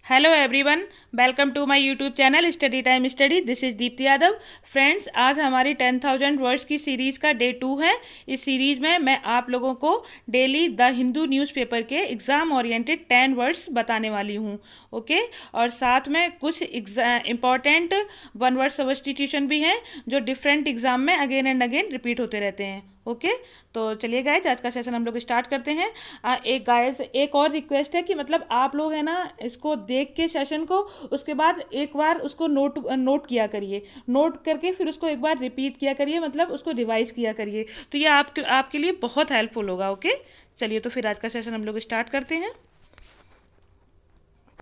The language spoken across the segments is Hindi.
Hello everyone, welcome to my YouTube channel study time study. This is Deepti Yadav. Friends, आज हमारी 10,000 वर्ड्स की सीरीज़ का डे 2 है। इस सीरीज़ में मैं आप लोगों को डेली द हिंदू न्यूज़पेपर के एग्ज़ाम ओरिएंटेड 10 वर्ड्स बताने वाली हूँ। ओके, और साथ में कुछ इम्पॉर्टेंट वन वर्ड सब्स्टिट्यूशन भी हैं जो डिफरेंट एग्ज़ाम में अगेन एंड अगेन रिपीट होते रहते हैं। ओके, तो चलिए गाइज, आज का सेशन हम लोग स्टार्ट करते हैं। एक और रिक्वेस्ट है कि मतलब आप लोग है ना, इसको देख के सेशन को उसके बाद एक बार उसको नोट किया करिए। नोट करके फिर उसको एक बार रिपीट किया करिए, मतलब उसको रिवाइज किया करिए, तो ये आपके लिए बहुत हेल्पफुल होगा। ओके, चलिए तो फिर आज का सेशन हम लोग स्टार्ट करते हैं।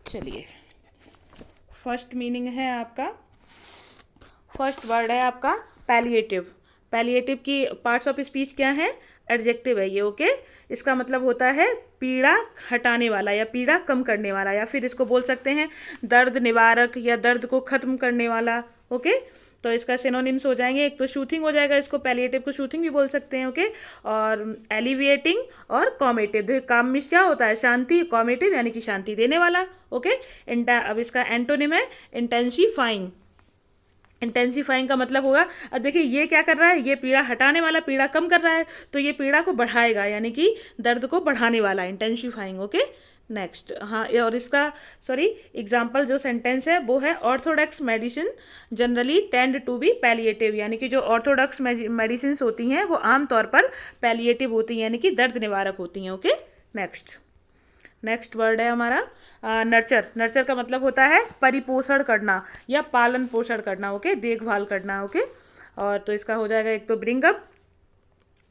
चलिए, फर्स्ट मीनिंग है आपका, फर्स्ट वर्ड है आपका पैलिएटिव। पैलिएटिव की पार्ट्स ऑफ स्पीच क्या है? एडजेक्टिव है ये। ओके, इसका मतलब होता है पीड़ा हटाने वाला या पीड़ा कम करने वाला, या फिर इसको बोल सकते हैं दर्द निवारक या दर्द को ख़त्म करने वाला। ओके, तो इसका सिनोनिम्स हो जाएंगे, एक तो शूथिंग हो जाएगा, इसको पैलिएटिव को शूथिंग भी बोल सकते हैं। ओके, और एलिविएटिंग और कॉमेटिव। देखिए, काम में क्या होता है? शांति। कॉमेटिव यानी कि शांति देने वाला। ओके, अब इसका एंटोनिम है इंटेंसिफाइंग। इंटेंसिफाइंग का मतलब होगा, अब देखिए ये क्या कर रहा है, ये पीड़ा हटाने वाला, पीड़ा कम कर रहा है, तो ये पीड़ा को बढ़ाएगा, यानी कि दर्द को बढ़ाने वाला, इंटेंसिफाइंग। ओके, नेक्स्ट, हाँ, और इसका एग्जाम्पल जो सेंटेंस है वो है orthodox medicine generally tend to be palliative, यानी कि जो ऑर्थोडॉक्स मेडिसिन होती हैं वो आमतौर पर पैलिएटिव होती हैं, यानी कि दर्द निवारक होती हैं। ओके, नेक्स्ट वर्ड है हमारा नर्चर। नर्चर का मतलब होता है परिपोषण करना या पालन पोषण करना। ओके, देखभाल करना। ओके, और तो इसका हो जाएगा एक तो ब्रिंग अप,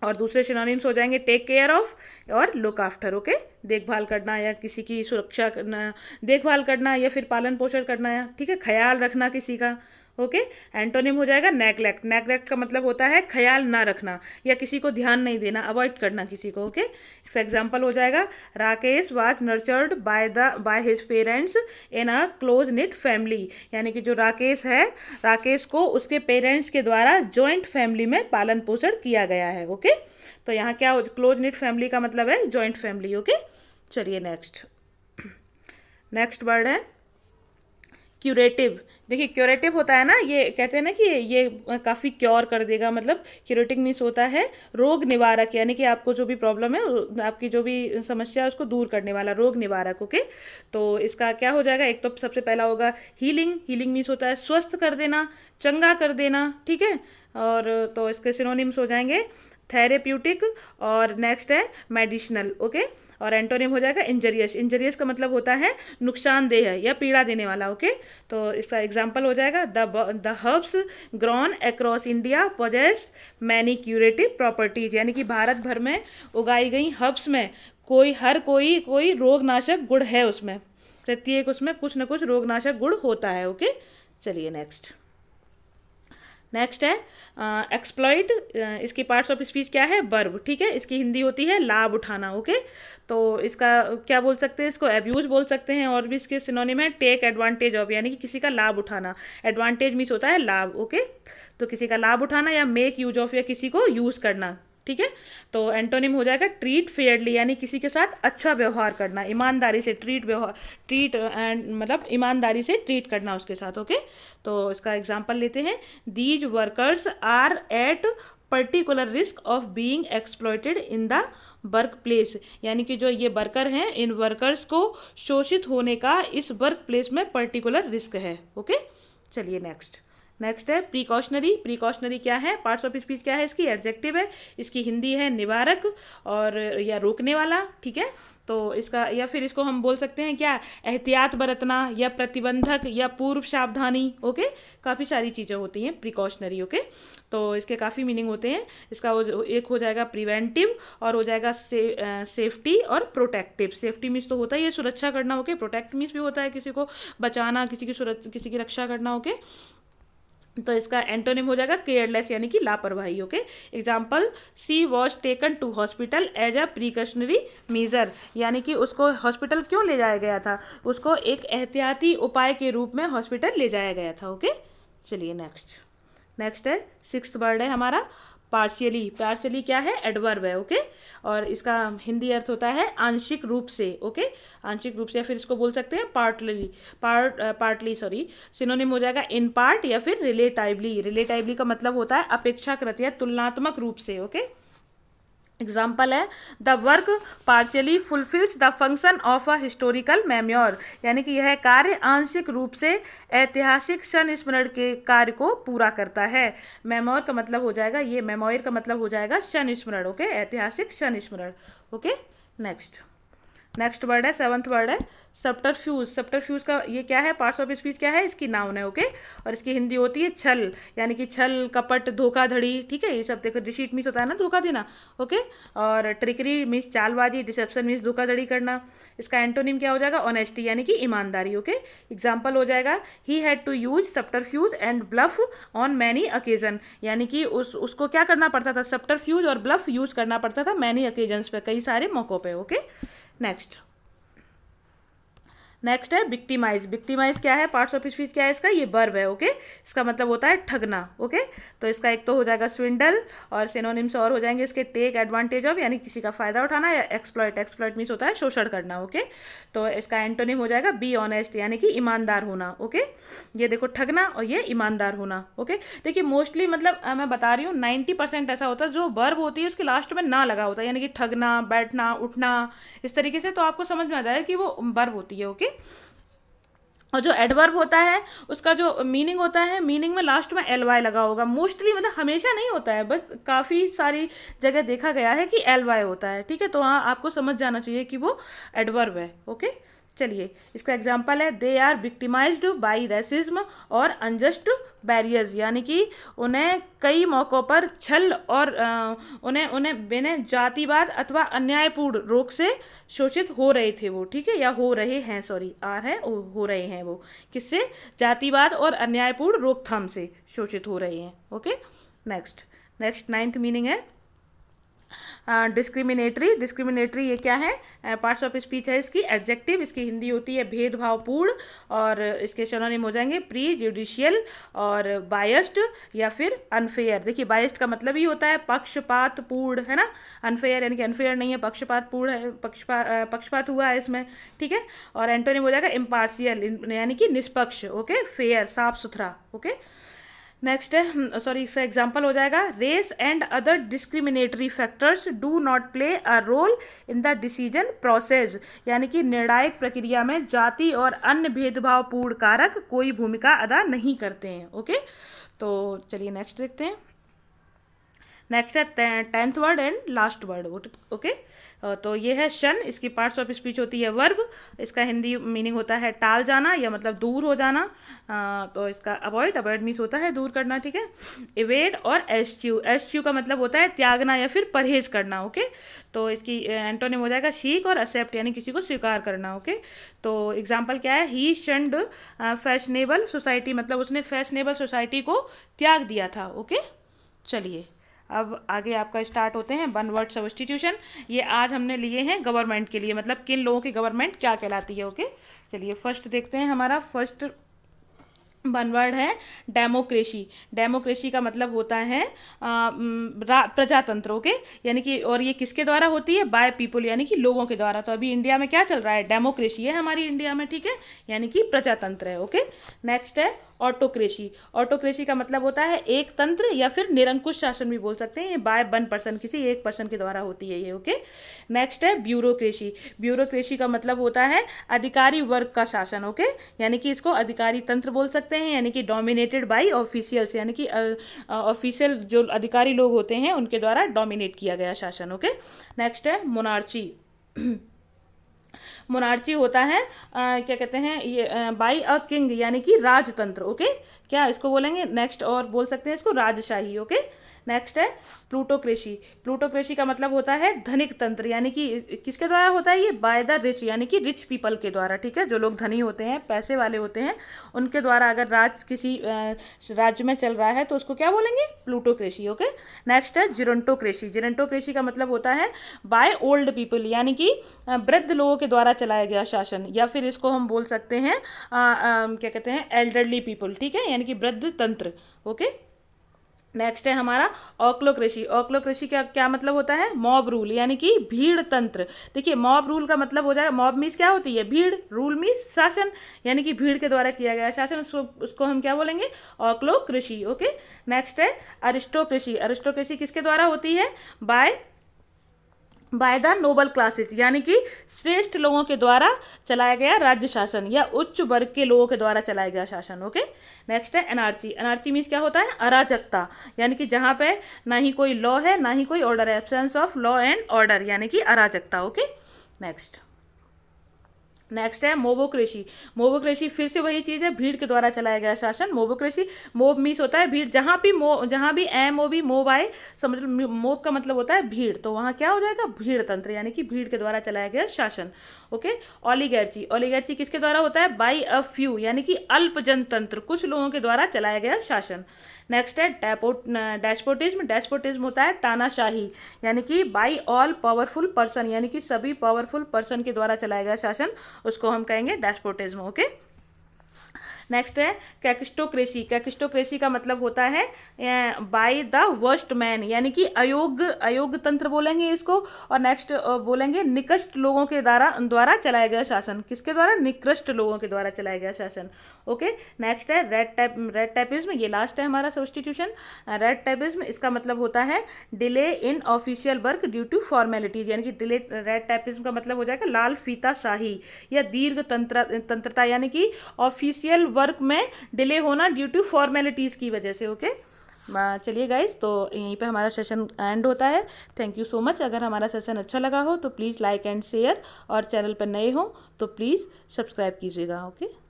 और दूसरे सिनोनिम्स हो जाएंगे टेक केयर ऑफ और लुक आफ्टर। ओके, देखभाल करना या किसी की सुरक्षा करना, देखभाल करना या फिर पालन पोषण करना, या ठीक है, ख्याल रखना किसी का। ओके, एंटोनिम हो जाएगा नेग्लेक्ट। नेग्लेक्ट का मतलब होता है ख्याल ना रखना या किसी को ध्यान नहीं देना, अवॉइड करना किसी को। ओके, इसका एग्जांपल हो जाएगा Rakesh was nurtured by his parents in a close knit family, यानी कि जो राकेश है, राकेश को उसके पेरेंट्स के द्वारा जॉइंट फैमिली में पालन पोषण किया गया है। ओके, तो यहाँ क्या, क्लोज निट फैमिली का मतलब है जॉइंट फैमिली। ओके, चलिए नेक्स्ट वर्ड है क्यूरेटिव। देखिए, क्यूरेटिव होता है ना, ये कहते हैं ना कि ये काफ़ी क्योर कर देगा, मतलब क्यूरेटिव मीन्स होता है रोग निवारक, यानी कि आपको जो भी प्रॉब्लम है, आपकी जो भी समस्या है उसको दूर करने वाला, रोग निवारक। ओके, तो इसका क्या हो जाएगा, एक तो सबसे पहला होगा हीलिंग। हीलिंग मीन्स होता है स्वस्थ कर देना, चंगा कर देना। ठीक है, और तो इसके सिनोनिम्स हो जाएंगे थेरेप्यूटिक, और नेक्स्ट है मेडिसिनल। ओके, और एंटोनिम हो जाएगा इंजरियस। इंजरियस का मतलब होता है नुकसानदेह या पीड़ा देने वाला। ओके, तो इसका एग्जांपल हो जाएगा the herbs grown across India possess many curative properties, यानी कि भारत भर में उगाई गई हर्ब्स में कोई रोगनाशक गुण है, उसमें प्रत्येक उसमें कुछ न कुछ रोगनाशक गुण होता है। ओके, चलिए नेक्स्ट है एक्सप्लॉइट। इसकी पार्ट्स ऑफ स्पीच क्या है? वर्ब। ठीक है, इसकी हिंदी होती है लाभ उठाना। ओके, तो इसका क्या बोल सकते हैं? इसको एब्यूज बोल सकते हैं, और भी इसके सिनोनिम है टेक एडवांटेज ऑफ, यानी कि किसी का लाभ उठाना। एडवांटेज मीन्स होता है लाभ। ओके, तो किसी का लाभ उठाना या मेक यूज ऑफ, या किसी को यूज़ करना। ठीक है, तो एंटोनिम हो जाएगा ट्रीट फेयरली, यानी किसी के साथ अच्छा व्यवहार करना, ईमानदारी से ट्रीट एंड मतलब ईमानदारी से ट्रीट करना उसके साथ। ओके, तो इसका एग्जांपल लेते हैं, these workers are at particular risk of being exploited in the workplace, यानी कि जो ये वर्कर हैं, इन वर्कर्स को शोषित होने का इस वर्क प्लेस में पर्टिकुलर रिस्क है। ओके, चलिए नेक्स्ट है प्रिकॉशनरी। प्रिकॉशनरी क्या है? पार्ट्स ऑफ स्पीच क्या है इसकी? एडजेक्टिव है, इसकी हिंदी है निवारक और या रोकने वाला। ठीक है, तो इसका, या फिर इसको हम बोल सकते हैं क्या, एहतियात बरतना या प्रतिबंधक या पूर्व सावधानी। ओके, काफ़ी सारी चीज़ें होती हैं प्रिकॉशनरी। ओके, तो इसके काफ़ी मीनिंग होते हैं। इसका एक हो जाएगा प्रिवेंटिव, और हो जाएगा सेफ्टी और प्रोटेक्टिव। सेफ्टी मीन्स तो होता है ये सुरक्षा करना। ओके, प्रोटेक्ट मीन्स भी होता है किसी को बचाना, किसी की रक्षा करना। ओके, तो इसका एंटोनिम हो जाएगा केयरलेस, यानी कि लापरवाही। Okay, example, she was taken to hospital as a precautionary measure, यानी कि उसको हॉस्पिटल क्यों ले जाया गया था? उसको एक एहतियाती उपाय के रूप में हॉस्पिटल ले जाया गया था। ओके, चलिए नेक्स्ट है सिक्स्थ वर्ड है हमारा पार्शियली, पार्शियली क्या है, एडवर्ब है, ओके। और इसका हिंदी अर्थ होता है आंशिक रूप से, ओके, आंशिक रूप से, या फिर इसको बोल सकते हैं पार्टली, पार्टली सॉरी। सिनोनिम हो जाएगा इन पार्ट या फिर रिलेटिवली, रिलेटिवली का मतलब होता है अपेक्षाकृत या तुलनात्मक रूप से, ओके। एग्जाम्पल है the work partially fulfils the function of a historical memoir, यानी कि यह कार्य आंशिक रूप से ऐतिहासिक संस्मरण के कार्य को पूरा करता है। मेमोर का मतलब हो जाएगा ये, मेमोर का मतलब हो जाएगा संस्मरण, ओके, ऐतिहासिक संस्मरण, ओके। नेक्स्ट वर्ड है, 7th वर्ड है सब्टरफ्यूज। सब्टरफ्यूज का ये क्या है, पार्ट्स ऑफ स्पीच क्या है, इसकी नाउन है, ओके। और इसकी हिंदी होती है छल, यानी कि छल, कपट, धोखाधड़ी, ठीक है, ये सब देखो। डिसीट मीन्स होता है ना धोखा देना, ओके। और ट्रिकरी मीन्स चालबाजी, डिसेप्शन मीन्स धोखाधड़ी करना। इसका एंटोनिम क्या हो जाएगा, ऑनेस्टी, यानी कि ईमानदारी, ओके। एग्जाम्पल हो जाएगा he had to use subterfuge and bluff on many occasion, यानी कि उसको क्या करना पड़ता था, सब्टरफ्यूज और ब्लफ यूज करना पड़ता था मैनी ओकेजन्स पे, कई सारे मौक़ों पे, ओके। नेक्स्ट है विक्टिमाइज। विक्टिमाइज क्या है, पार्ट्स ऑफ स्पीच क्या है इसका, ये वर्ब है, ओके। इसका मतलब होता है ठगना, ओके। तो इसका एक तो हो जाएगा स्विंडल, और सिनोनिम्स और हो जाएंगे इसके टेक एडवांटेज ऑफ, यानी किसी का फायदा उठाना, या एक्सप्लॉइट, एक्सप्लॉइट मीन्स होता है शोषण करना, ओके। तो इसका एंटोनिम हो जाएगा बी ऑनेस्ट, यानी कि ईमानदार होना, ओके। ये देखो ठगना और ये ईमानदार होना, ओके। देखिए मोस्टली मतलब मैं बता रही हूँ 90% ऐसा होता है जो वर्ब होती है उसके लास्ट में ना लगा होता है, यानी कि ठगना, बैठना, उठना, इस तरीके से, तो आपको समझ में आ जाएगा कि वो वर्ब होती है, ओके। और जो एडवर्ब होता है उसका जो मीनिंग होता है, मीनिंग में लास्ट में ly लगा होगा, मोस्टली, मतलब हमेशा नहीं होता है, बस काफ़ी सारी जगह देखा गया है कि ly होता है, ठीक है। तो हाँ आपको समझ जाना चाहिए कि वो एडवर्ब है, ओके। चलिए इसका एग्जाम्पल है they are victimised by racism और अनजस्ट बैरियर्स, यानी कि उन्हें कई मौक़ों पर छल और उन्हें बिना जातिवाद अथवा अन्यायपूर्ण रोक से शोषित हो रहे थे वो, ठीक है, या हो रहे हैं, सॉरी आर है, हो रहे हैं वो, किससे, जातिवाद और अन्यायपूर्ण रोकथाम से शोषित हो रहे हैं, ओके। नेक्स्ट 9th मीनिंग है डिस्क्रिमिनेटरी। डिस्क्रिमिनेटरी ये क्या है, पार्ट्स ऑफ स्पीच है इसकी एडजेक्टिव, इसकी हिंदी होती है भेदभावपूर्ण, और इसके सिनोनिम हो जाएंगे प्रीजुडिशियल और बायस्ड या फिर अनफेयर। देखिए बायस्ड का मतलब ही होता है पक्षपातपूर्ण, है ना। अनफेयर यानी कि अनफेयर नहीं है, पक्षपातपूर्ण है, पक्षपात हुआ है इसमें, ठीक है। और एंटोनिम हो जाएगा इम्पार्शियल, यानी कि निष्पक्ष, ओके, फेयर, साफ सुथरा, ओके। नेक्स्ट है, सॉरी इसका एग्जाम्पल हो जाएगा race and other discriminatory factors do not play a role in the decision process, यानी कि निर्णायक प्रक्रिया में जाति और अन्य भेदभावपूर्ण कारक कोई भूमिका अदा नहीं करते हैं, ओके। तो चलिए नेक्स्ट देखते हैं। नेक्स्ट है 10th word and last word, okay. तो ये है शन, इसकी पार्ट्स ऑफ स्पीच होती है वर्ब, इसका हिंदी मीनिंग होता है टाल जाना या मतलब दूर हो जाना। तो इसका अवॉइड, अवॉइड मीन्स होता है दूर करना, ठीक है। इवेड और एस्च्यू, एस्च्यू का मतलब होता है त्यागना या फिर परहेज करना, ओके। तो इसकी एंटोनिम हो जाएगा शीक और एक्सेप्ट, यानी किसी को स्वीकार करना, ओके। तो एग्जाम्पल क्या है, ही शन्ड फैशनेबल सोसाइटी, मतलब उसने फैशनेबल सोसाइटी को त्याग दिया था, ओके। चलिए अब आगे आपका स्टार्ट होते हैं 1 वर्ड सब्स्टिट्यूशन। ये आज हमने लिए हैं गवर्नमेंट के लिए, मतलब किन लोगों की गवर्नमेंट क्या कहलाती है, ओके। चलिए फर्स्ट देखते हैं, हमारा फर्स्ट 1 वर्ड है डेमोक्रेसी। डेमोक्रेसी का मतलब होता है प्रजातंत्र, ओके, यानी कि, और ये किसके द्वारा होती है, बाय पीपल, यानी कि लोगों के द्वारा। तो अभी इंडिया में क्या चल रहा है, डेमोक्रेसी है हमारी इंडिया में, ठीक है, यानी कि प्रजातंत्र है, ओके। नेक्स्ट है ऑटोक्रेसी। ऑटोक्रेसी का मतलब होता है एक तंत्र या फिर निरंकुश शासन भी बोल सकते हैं, ये बाय 1 पर्सन, किसी एक पर्सन के द्वारा होती है ये, ओके। नेक्स्ट है ब्यूरोक्रेसी। ब्यूरोक्रेसी का मतलब होता है अधिकारी वर्ग का शासन, ओके, यानी कि इसको अधिकारी तंत्र बोल सकते हैं, यानी कि डोमिनेटेड बाय ऑफिशियल्स, यानी कि ऑफिशियल जो अधिकारी लोग होते हैं उनके द्वारा डोमिनेट किया गया शासन, ओके। नेक्स्ट है मोनार्ची। मोनार्ची होता है क्या कहते हैं ये, बाय अ किंग, यानी कि राजतंत्र, ओके, क्या इसको बोलेंगे नेक्स्ट, और बोल सकते हैं इसको राजशाही, ओके। नेक्स्ट है प्लूटोक्रेसी। प्लूटोक्रेसी का मतलब होता है धनिक तंत्र, यानी कि किसके द्वारा होता है ये, बाय द रिच, यानी कि रिच पीपल के द्वारा, ठीक है, जो लोग धनी होते हैं, पैसे वाले होते हैं, उनके द्वारा अगर राज किसी राज्य में चल रहा है तो उसको क्या बोलेंगे, प्लूटोक्रेसी, ओके। नेक्स्ट है जिरोंटोक्रेसी। जिरोंटोक्रेसी का मतलब होता है बाय ओल्ड पीपल, यानी कि वृद्ध लोगों के द्वारा चलाया गया शासन, या फिर इसको हम बोल सकते हैं क्या कहते हैं एल्डरली पीपल, ठीक है, यानी कि वृद्ध तंत्र, ओके। नेक्स्ट है हमारा ऑक्लोक्रेसी। ऑक्लोक्रेसी क्या क्या मतलब होता है? मॉब रूल, यानी कि भीड़ तंत्र। देखिए मॉब रूल का मतलब हो जाएगा, मॉब मीन्स क्या होती है? भीड़, रूल मीन्स शासन, यानी कि भीड़ के द्वारा किया गया शासन, उसको हम क्या बोलेंगे? ऑक्लोक्रेसी। ओके। नेक्स्ट है अरिस्टोक्रेसी। अरिस्टोक्रेसी किसके द्वारा होती है? बाय द नोबल क्लासेज, यानी कि श्रेष्ठ लोगों के द्वारा चलाया गया राज्य शासन या उच्च वर्ग के लोगों के द्वारा चलाया गया शासन। ओके। नेक्स्ट है एनार्ची। एनार्ची मीन्स क्या होता है? अराजकता, यानी कि जहाँ पे ना ही कोई लॉ है ना ही कोई ऑर्डर है, absence of law and order, यानी कि अराजकता। ओके। नेक्स्ट है मोबोक्रेसी। मोबोक्रेसी फिर से वही चीज़ है, भीड़ के द्वारा चलाया गया शासन। मोबोक्रेसी, मोब मीन्स होता है भीड़, जहाँ भी एम ओ बी मोब आए, समझ लो मोब का मतलब होता है भीड़, तो वहाँ क्या हो जाएगा? भीड़ तंत्र, यानी कि भीड़ के द्वारा चलाया गया शासन। ओके। ओलिगार्ची। ओलिगार्ची किसके द्वारा होता है? बाय अ फ्यू, यानी कि अल्प जनतंत्र, कुछ लोगों के द्वारा चलाया गया शासन। नेक्स्ट है डेस्पोटिज्म। डेस्पोटिज्म होता है तानाशाही, यानी कि बाय ऑल पावरफुल पर्सन, यानी कि सभी पावरफुल पर्सन के द्वारा चलाया गया शासन, उसको हम कहेंगे डेस्पोटिज्म। ओके। नेक्स्ट है कैकिस्टोक्रेसी। कैकिस्टोक्रेसी का मतलब होता है बाय द वर्स्ट मैन, यानी कि अयोग्य तंत्र बोलेंगे इसको। और नेक्स्ट बोलेंगे निकृष्ट लोगों के द्वारा चलाया गया शासन। किसके द्वारा? निकृष्ट लोगों के द्वारा चलाया गया शासन। ओके। नेक्स्ट है रेड टैपिज्म। ये लास्ट है हमारा सब्स्टिट्यूशन। रेड टैपिज्म, इसका मतलब होता है delay in official work due to formalities, यानी कि डिले। रेड टैपिज्म का मतलब हो जाएगा लाल फीता शाही या दीर्घ तंत्रता, यानी कि ऑफिशियल वर्क में डिले होना ड्यू टू फॉर्मेलिटीज़ की वजह से। ओके। चलिए गाइज, तो यहीं पे हमारा सेशन एंड होता है। Thank you so much. अगर हमारा सेशन अच्छा लगा हो तो प्लीज़ लाइक एंड शेयर, और चैनल पर नए हो तो प्लीज़ सब्सक्राइब कीजिएगा। ओके।